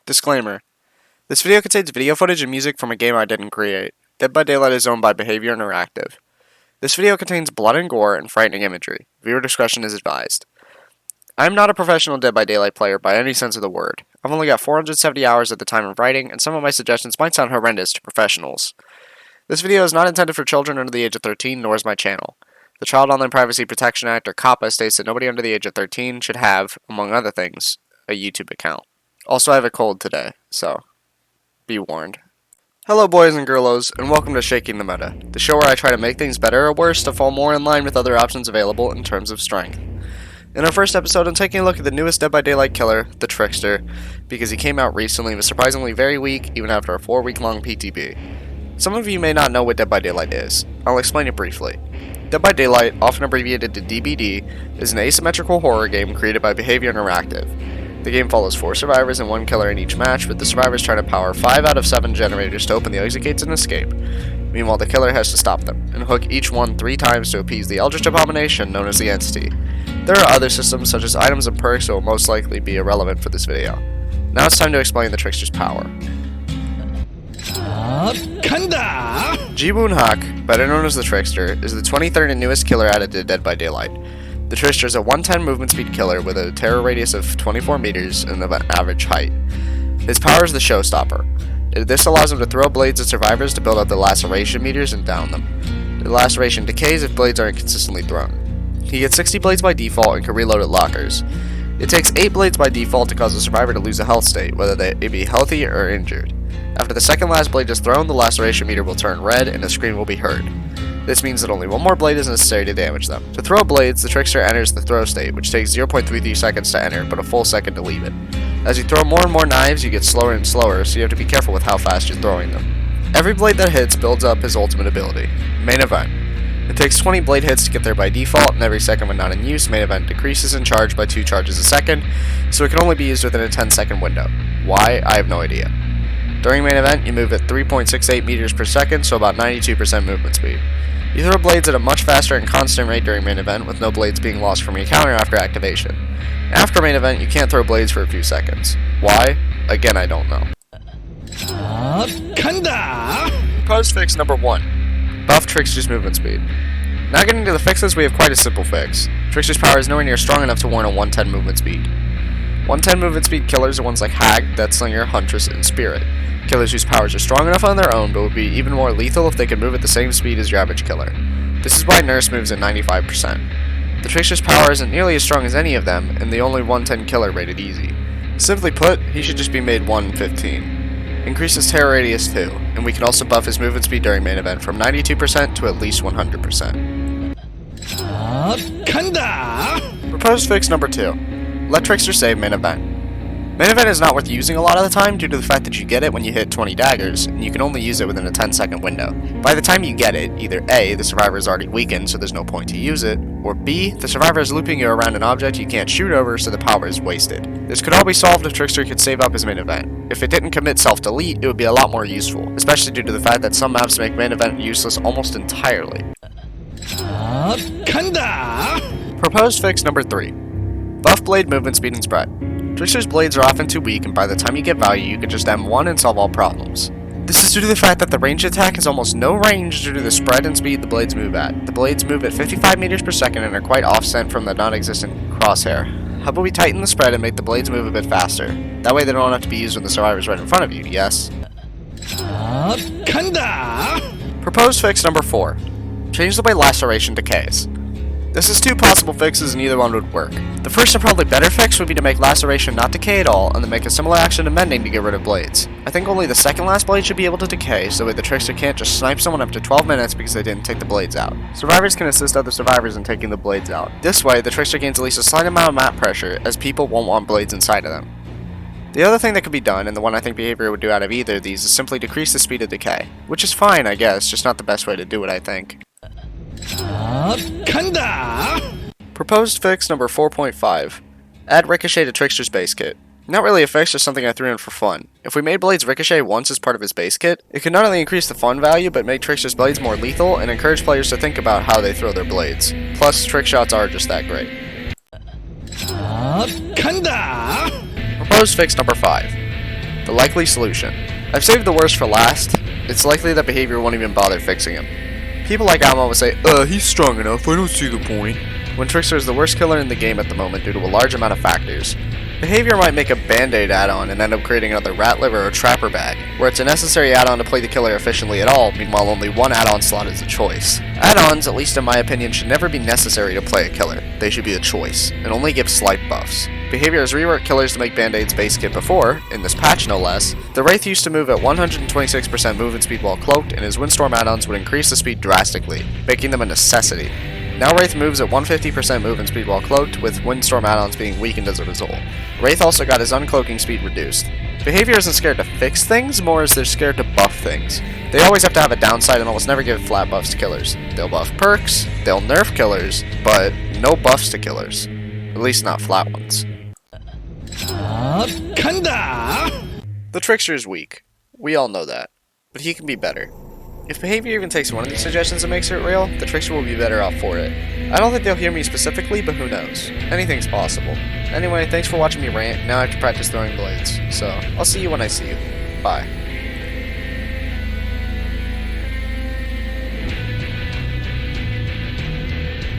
Disclaimer. This video contains video footage and music from a game I didn't create. Dead by Daylight is owned by Behavior Interactive. This video contains blood and gore and frightening imagery. Viewer discretion is advised. I am not a professional Dead by Daylight player by any sense of the word. I've only got 470 hours at the time of writing, and some of my suggestions might sound horrendous to professionals. This video is not intended for children under the age of 13, nor is my channel. The Child Online Privacy Protection Act, or COPPA, states that nobody under the age of 13 should have, among other things, a YouTube account. Also, I have a cold today, so be warned. Hello boys and girlos, and welcome to Shaking the Meta, the show where I try to make things better or worse to fall more in line with other options available in terms of strength. In our first episode, I'm taking a look at the newest Dead by Daylight killer, the Trickster, because he came out recently and was surprisingly very weak even after a 4-week-long PTB. Some of you may not know what Dead by Daylight is. I'll explain it briefly. Dead by Daylight, often abbreviated to DBD, is an asymmetrical horror game created by Behavior Interactive. The game follows 4 survivors and 1 killer in each match, with the survivors trying to power 5 out of 7 generators to open the exit gates and escape. Meanwhile, the killer has to stop them, and hook each one 3 times to appease the eldritch abomination known as the Entity. There are other systems such as items and perks that will most likely be irrelevant for this video. Now it's time to explain the Trickster's power. Ji Woon-hak, better known as the Trickster, is the 23rd and newest killer added to Dead by Daylight. The Trickster is a 110 movement speed killer with a terror radius of 24 meters and of an average height. His power is the showstopper. This allows him to throw blades at survivors to build up the laceration meters and down them. The laceration decays if blades are inconsistently thrown. He gets 60 blades by default and can reload at lockers. It takes 8 blades by default to cause a survivor to lose a health state, whether they be healthy or injured. After the second last blade is thrown, the laceration meter will turn red and a scream will be heard. This means that only 1 more blade is necessary to damage them. To throw blades, the Trickster enters the throw state, which takes 0.33 seconds to enter, but a full second to leave it. As you throw more and more knives, you get slower and slower, so you have to be careful with how fast you're throwing them. Every blade that hits builds up his ultimate ability. Main Event. It takes 20 blade hits to get there by default, and every second when not in use, Main Event decreases in charge by 2 charges a second, so it can only be used within a 10-second window. Why? I have no idea. During Main Event, you move at 3.68 meters per second, so about 92% movement speed. You throw blades at a much faster and constant rate during Main Event, with no blades being lost from your counter after activation. After Main Event, you can't throw blades for a few seconds. Why? Again, I don't know. Proposed fix number 1. Buff Trickster's movement speed. Now getting to the fixes, we have quite a simple fix. Trickster's power is nowhere near strong enough to warrant a 110 movement speed. 110 movement speed killers are ones like Hag, Deathslinger, Huntress, and Spirit. Killers whose powers are strong enough on their own, but would be even more lethal if they could move at the same speed as your average killer. This is why Nurse moves at 95%. The Trickster's power isn't nearly as strong as any of them, and the only 110 killer rated easy. Simply put, he should just be made 115. Increase his terror radius too, and we can also buff his movement speed during Main Event from 92% to at least 100%. Proposed fix number 2. Let Trickster save Main Event. Main Event is not worth using a lot of the time due to the fact that you get it when you hit 20 daggers, and you can only use it within a 10-second window. By the time you get it, either A, the survivor is already weakened so there's no point to use it, or B, the survivor is looping you around an object you can't shoot over so the power is wasted. This could all be solved if Trickster could save up his Main Event. If it didn't commit self-delete, it would be a lot more useful, especially due to the fact that some maps make Main Event useless almost entirely. Proposed fix number 3. Buff blade movement speed and spread. Trickster's blades are often too weak, and by the time you get value, you can just M1 and solve all problems. This is due to the fact that the ranged attack has almost no range due to the spread and speed the blades move at. The blades move at 55 meters per second and are quite offset from the non-existent crosshair. How about we tighten the spread and make the blades move a bit faster? That way they don't have to be used when the survivor's right in front of you, yes? Proposed fix number 4. Change the way laceration decays. This is 2 possible fixes and either one would work. The first and probably better fix would be to make laceration not decay at all and then make a similar action to mending to get rid of blades. I think only the second last blade should be able to decay so that way the Trickster can't just snipe someone up to 12 minutes because they didn't take the blades out. Survivors can assist other survivors in taking the blades out. This way, the Trickster gains at least a slight amount of map pressure as people won't want blades inside of them. The other thing that could be done, and the one I think Behavior would do out of either of these, is simply decrease the speed of decay. Which is fine, I guess, just not the best way to do it, I think. Proposed fix number 4.5. Add Ricochet to Trickster's base kit. Not really a fix, just something I threw in for fun. If we made Blades Ricochet once as part of his base kit, it could not only increase the fun value, but make Trickster's blades more lethal and encourage players to think about how they throw their blades. Plus, trick shots are just that great. Proposed fix number 5. The likely solution. I've saved the worst for last. It's likely that behavior won't even bother fixing him. People like Alma will say, he's strong enough, I don't see the point. When Trickster is the worst killer in the game at the moment due to a large amount of factors. Behavior might make a band-aid add-on and end up creating another rat liver or trapper bag, where it's a necessary add-on to play the killer efficiently at all, meanwhile only one add-on slot is a choice. Add-ons, at least in my opinion, should never be necessary to play a killer. They should be a choice, and only give slight buffs. Behavior has reworked killers to make Band-Aid's base kit before, in this patch no less. The Wraith used to move at 126% movement speed while cloaked, and his Windstorm add-ons would increase the speed drastically, making them a necessity. Now Wraith moves at 150% movement speed while cloaked, with Windstorm add-ons being weakened as a result. Wraith also got his uncloaking speed reduced. Behavior isn't scared to fix things, more as they're scared to buff things. They always have to have a downside and almost never give flat buffs to killers. They'll buff perks, they'll nerf killers, but no buffs to killers. At least not flat ones. The Trickster is weak. We all know that. But he can be better. If behavior even takes one of these suggestions and makes it real, the Trickster will be better off for it. I don't think they'll hear me specifically, but who knows. Anything's possible. Anyway, thanks for watching me rant. Now I have to practice throwing blades. So, I'll see you when I see you. Bye.